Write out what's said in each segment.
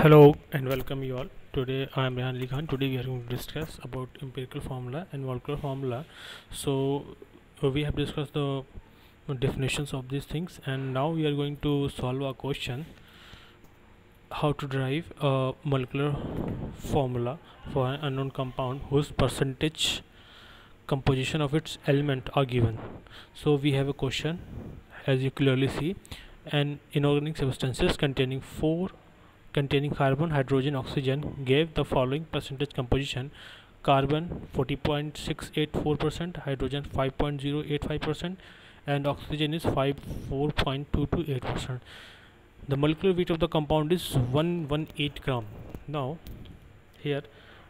Hello and welcome you all. Today I am Rehan Ali Khan. Today we are going to discuss about empirical formula and molecular formula. We have discussed the definitions of these things, and now we are going to solve a question: how to derive a molecular formula for an unknown compound whose percentage composition of its element are given. So we have a question, as you clearly see: an inorganic substances containing carbon, hydrogen, oxygen gave the following percentage composition: carbon 40.684%, hydrogen 5.085%, and oxygen is 4.228%. The molecular weight of the compound is 118 gram. Now here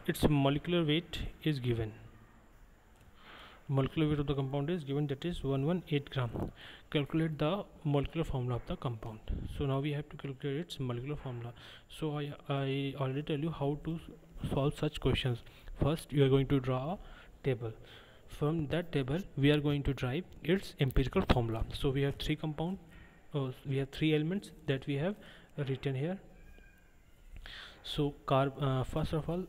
its molecular weight is given. Molecular weight of the compound is given, that is 118 gram. Calculate the molecular formula of the compound. So now we have to calculate its molecular formula. So I already tell you how to solve such questions. First you are going to draw a table. From that table we are going to derive its empirical formula. So we have three elements that we have written here. So first of all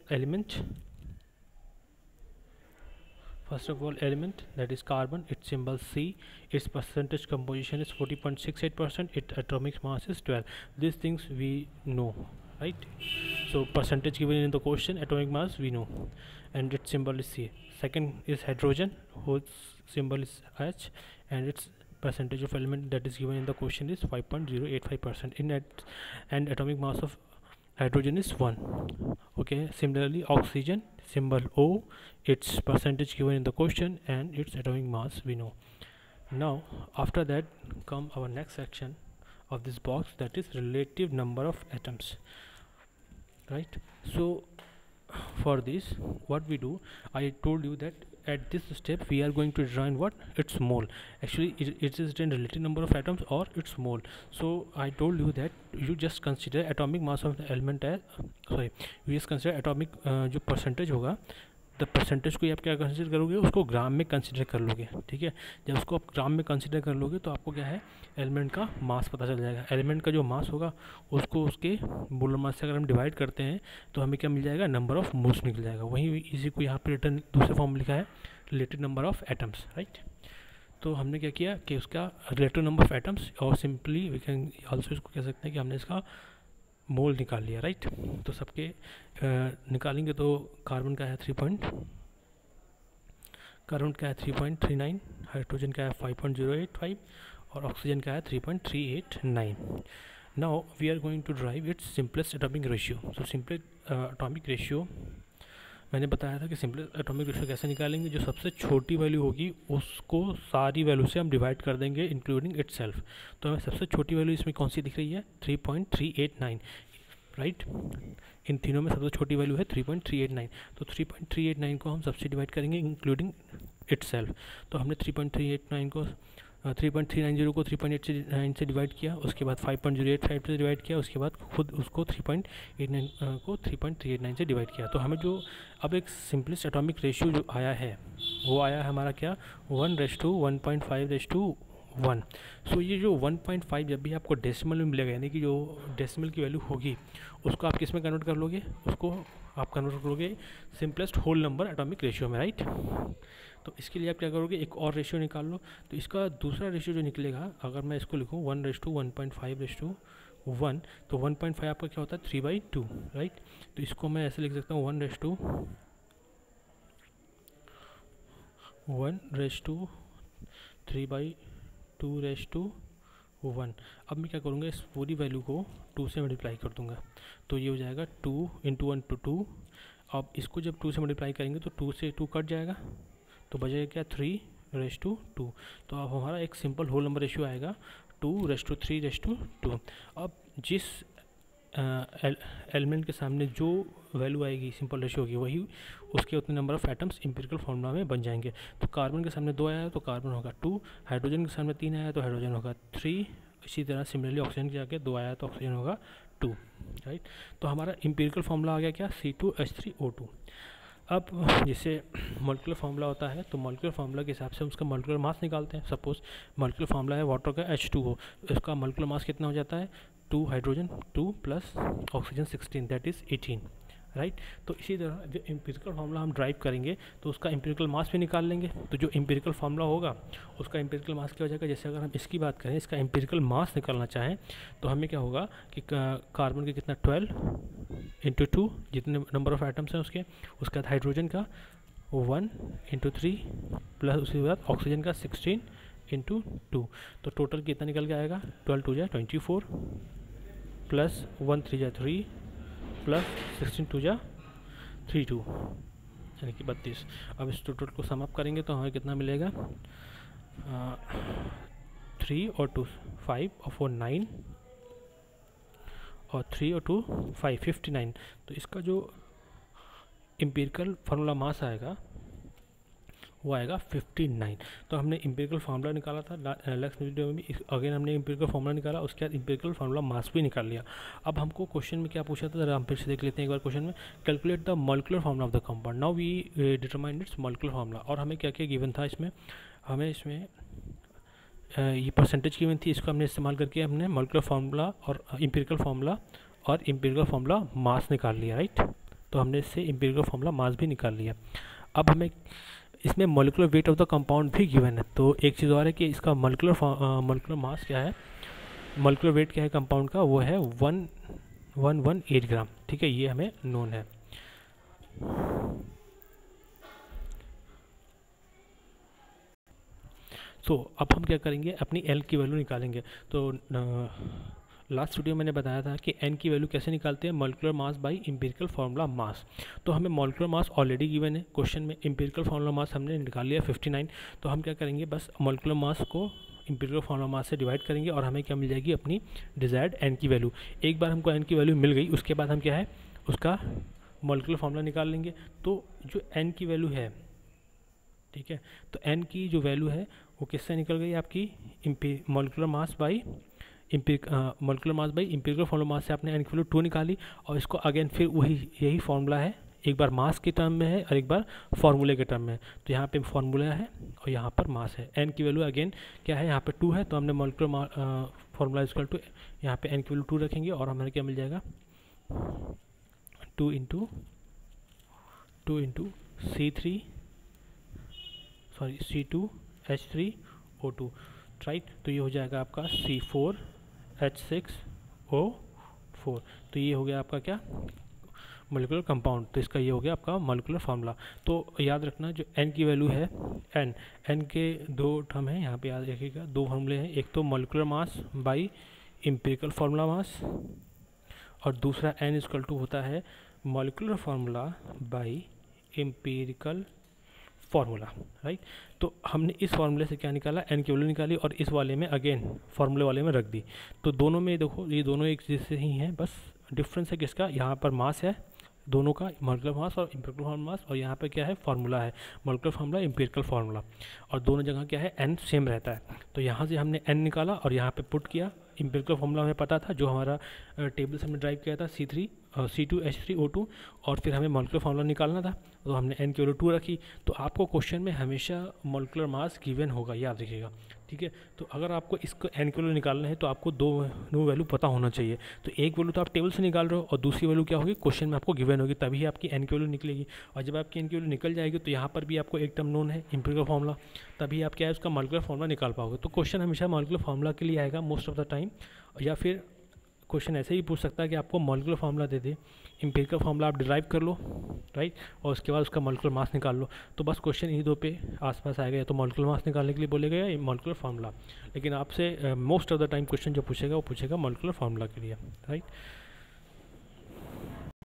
element, that is carbon, its symbol C, its percentage composition is 40.68%, its atomic mass is 12. These things we know, right? So percentage given in the question, atomic mass we know, and its symbol is C. Second is hydrogen, whose symbol is H, and its percentage of element that is given in the question is 5.085%. And atomic mass of hydrogen is 1. Okay, similarly oxygen, symbol O, its percentage given in the question, and its atomic mass we know. Now after that come our next section of this box, that is relative number of atoms, right? So for this what we do, I told you that at this step we are going to determine what its mole. Actually it is written relative number of atoms or its mole. So I told you that you just consider atomic mass of the element as you just consider atomic जो percentage होगा, the percentage को आप क्या consider करोगे, उसको ग्राम में consider कर लोगे. ठीक है, जब उसको आप ग्राम में कंसिडर कर लोगे तो आपको क्या है, एलिमेंट का मास पता चल जाएगा. एलिमेंट का जो मास होगा उसको उसके मोलर मास से अगर हम डिवाइड करते हैं तो हमें क्या मिल जाएगा, नंबर ऑफ मोल्स निकल जाएगा. वहीं इसी को यहाँ पर रिटर्न दूसरे फॉर्म में लिखा है, relative number of atoms, right. तो हमने क्या किया कि उसका रिलेटिव नंबर ऑफ एटम्स, और सिंपली वी कैन ऑल्सो इसको कह सकते हैं कि हमने इसका मोल निकाल लिया, राइट. तो सबके निकालेंगे तो कार्बन का है 3.39, हाइड्रोजन का है 5.085 और ऑक्सीजन का है 3.389. Now we are going to derive its simplest atomic ratio. So simplest atomic ratio मैंने बताया था कि सिंपलेस्ट एटॉमिक रेशियो कैसे निकालेंगे. जो सबसे छोटी वैल्यू होगी उसको सारी वैल्यू से हम डिवाइड कर देंगे इंक्लूडिंग इटसेल्फ. तो हमें सबसे छोटी वैल्यू इसमें कौन सी दिख रही है, 3.389, राइट. इन तीनों में सबसे छोटी वैल्यू है 3.389. तो 3.389 को हम सबसे डिवाइड करेंगे इंक्लूडिंग इटसेल्फ. तो हमने 3.390 को 3.89 से डिवाइड किया, उसके बाद 5.085 से डिवाइड किया, उसके बाद खुद उसको 3.89 को 3.389 से डिवाइड किया. तो हमें जो अब एक सिंपलेस्ट एटॉमिक रेशियो जो आया है वो आया है हमारा क्या, 1:1.5:1. सो ये जो 1.5 जब भी आपको डेसिमल में मिलेगा, यानी कि जो डेसिमल की वैल्यू होगी उसको आप किस में कन्वर्ट कर लोगे, उसको आप कन्वर्ट करोगे simplest whole number atomic ratio में, राइट. तो इसके लिए आप क्या करोगे, एक और रेशियो निकाल लो. तो इसका दूसरा रेशियो जो निकलेगा, अगर मैं इसको लिखूँ 1:1.5:1, तो 1.5 आपका क्या होता है, 3/2, राइट. तो इसको मैं ऐसे लिख सकता हूँ 1:3/2:1. अब मैं क्या करूँगा, इस पूरी वैल्यू को 2 से मल्टीप्लाई कर दूँगा. तो ये हो जाएगा 2 × 1 × 2. अब इसको जब 2 से मल्टीप्लाई करेंगे तो 2 से 2 कट जाएगा, तो बचेगा क्या, 3:2. तो अब हमारा एक सिंपल होल नंबर रेशियो आएगा 2:3:2. अब जिस एलिमेंट के सामने जो वैल्यू आएगी सिंपल रेशियो होगी, वही उसके उतने number of atoms empirical formula में बन जाएंगे. तो कार्बन के सामने 2 आया है तो कार्बन होगा 2, हाइड्रोजन के सामने 3 आया है तो हाइड्रोजन होगा 3. इसी तरह सिमिलरली ऑक्सीजन के आगे 2 आया है तो ऑक्सीजन होगा 2, राइट. तो हमारा एम्पिरिकल फॉर्मूला आ गया क्या, C2H3O2. अब जैसे मॉलिक्यूलर फार्मूला होता है तो मॉलिक्यूलर फार्मूला के हिसाब से उसका मॉलिक्यूलर मास निकालते हैं। सपोज मॉलिक्यूलर फार्मूला है वाटर का H2O, इसका मॉलिक्यूलर मास कितना हो जाता है 2 hydrogen 2 plus oxygen 16 that is 18, right. तो इसी तरह जो एम्पिरिकल फार्मूला हम ड्राइव करेंगे तो उसका एम्पिरिकल मास भी निकाल लेंगे। तो जो एम्पिरिकल फार्मूला होगा उसका एम्पिरिकल मास क्या हो जाएगा, जैसे अगर हम इसकी बात करें इसका एम्पिरिकल मास निकालना चाहें तो हमें क्या होगा कि कार्बन के कितना 12 इंटू 2 जितने नंबर ऑफ एटम्स हैं उसके बाद हाइड्रोजन का 1 इंटू 3 प्लस उसके बाद ऑक्सीजन का 16 इंटू 2, तो टोटल कितना निकल के आएगा 12 2 जा 24 प्लस 1 3 जा 3 प्लस 16 2 जा 32 यानी कि 32। अब इस टोटल को सम अप करेंगे तो हमें कितना मिलेगा 3 और 2 5 और 4 9 और 3 और 2 5 59। तो इसका जो एम्पिरिकल फार्मूला मास आएगा वो आएगा 59। तो हमने एम्पिरिकल फार्मूला निकाला था नेक्स्ट वीडियो में भी अगेन हमने एम्पिरिकल फार्मूला निकाला, उसके बाद एम्पिरिकल फार्मूला मास भी निकाल लिया। अब हमको क्वेश्चन में क्या पूछा था जरा हम फिर से देख लेते हैं एक बार क्वेश्चन में। Calculate the molecular formula of the compound, now we determine its molecular formula. और हमें क्या क्या गिवन था इसमें, हमें इसमें ये परसेंटेज गिवन थी, इसको हमने इस्तेमाल करके हमने मॉलिक्यूलर फार्मूला और एम्पिरिकल फार्मूला और एम्पिरिकल फार्मूला मास निकाल लिया, राइट। तो हमने इससे एम्पिरिकल फार्मूला मास भी निकाल लिया। अब हमें इसमें molecular weight of the compound भी गिवन है। तो एक चीज़ और है कि इसका मॉलिक्यूलर मास क्या है, मॉलिक्यूलर वेट क्या है कंपाउंड का, वो है 1118 ग्राम, ठीक है, ये हमें नोन है। तो अब हम क्या करेंगे, अपनी एल की वैल्यू निकालेंगे। तो लास्ट वीडियो मैंने बताया था कि एन की वैल्यू कैसे निकालते हैं, molecular mass by empirical formula mass. तो हमें मॉलिक्यूलर मास ऑलरेडी गिवन है क्वेश्चन में, एम्पिरिकल फार्मूला मास हमने निकाल लिया 59। तो हम क्या करेंगे, बस मॉलिक्यूलर मास को एम्पिरिकल फार्मूला मास से डिवाइड करेंगे और हमें क्या मिल जाएगी, अपनी डिजायर्ड एन की वैल्यू। एक बार हमको एन की वैल्यू मिल गई उसके बाद हम क्या है उसका मॉलिक्यूलर फार्मूला निकाल लेंगे। तो जो एन की वैल्यू है, ठीक है, तो एन की जो वैल्यू है वो किससे निकल गई, आपकी molecular mass by molecular mass by empirical formula mass से आपने एन की वैल्यू 2 निकाली। और इसको अगेन फिर यही फार्मूला है, एक बार मास के टर्म में है और एक बार फार्मूले के टर्म में है। तो यहाँ पे फार्मूला है और यहाँ पर मास है। एन की वैल्यू अगेन क्या है, यहाँ पे 2 है, तो हमने मॉलिक्यूलर फार्मूला इक्वल टू यहाँ पे एन की वैल्यू 2 रखेंगे और हमें क्या मिल जाएगा 2 इंटू C2H3O2, राइट। तो ये हो जाएगा आपका C4H6O4। तो ये हो गया आपका क्या मॉलिक्यूलर कंपाउंड। तो इसका ये हो गया आपका मॉलिक्यूलर फार्मूला। तो याद रखना जो एन की वैल्यू है, एन के 2 टर्म है यहाँ पे, याद रखिएगा 2 फार्मूले हैं, एक तो molecular mass by empirical formula mass और दूसरा एन इक्वल टू होता है molecular formula by empirical formula, right. तो हमने इस फार्मूले से क्या निकाला, एन की वैल्यू निकाली और इस वाले में अगेन फार्मूले वाले में रख दी। तो दोनों में देखो ये दोनों एक जैसे ही हैं, बस डिफरेंस है किसका, यहाँ पर मास है दोनों का, मॉलिक्यूलर मास और एम्पिरिकल फार्मूला मास, और यहाँ पे क्या है फार्मूला है मॉलिक्यूलर फार्मूला एम्पिरिकल फार्मूला, और दोनों जगह क्या है एन सेम रहता है। तो यहाँ से हमने एन निकाला और यहाँ पे पुट किया। एम्पिरिकल फार्मूला हमें पता था, जो हमारा टेबल से हमने ड्राइव किया था C2H3O2, और फिर हमें मॉलिक्यूलर फार्मूला निकालना था, तो हमने एन की वैल्यू 2 रखी। तो आपको क्वेश्चन में हमेशा मॉलिक्यूलर मास गिवन होगा, याद रखिएगा, ठीक है। तो अगर आपको इसको एन की वैल्यू निकालना है तो आपको दो वैल्यू पता होना चाहिए। तो एक वैल्यू तो आप टेबल से निकाल रहे हो और दूसरी वैल्यू क्या होगी, क्वेश्चन में आपको गिवन होगी, तभी आपकी एन की वैल्यू निकलेगी। और जब आपकी एन की वैल्यू निकल जाएगी तो यहाँ पर भी आपको एक टर्म नोन है एम्पिरिकल फार्मूला, तभी आप क्या है उसका मॉलिक्यूलर फार्मूला निकाल पाओगे। तो क्वेश्चन हमेशा मॉलिक्यूलर फार्मूला के लिए आएगा मोस्ट ऑफ द टाइम, या फिर क्वेश्चन ऐसे ही पूछ सकता है कि आपको मॉलिक्यूलर फार्मूला दे दे, एम्पिरिकल फार्मूला आप डिराइव कर लो, राइट, और उसके बाद उसका मॉलिक्यूलर मास निकाल लो। तो बस क्वेश्चन इन्हीं दो पे आसपास आएगा, या तो मॉलिक्यूलर मास निकालने के लिए बोलेगा या मॉलिक्यूलर फार्मूला। लेकिन आपसे most of the time question जो पूछेगा वो पूछेगा मॉलिक्यूलर फार्मूला के लिए, राइट।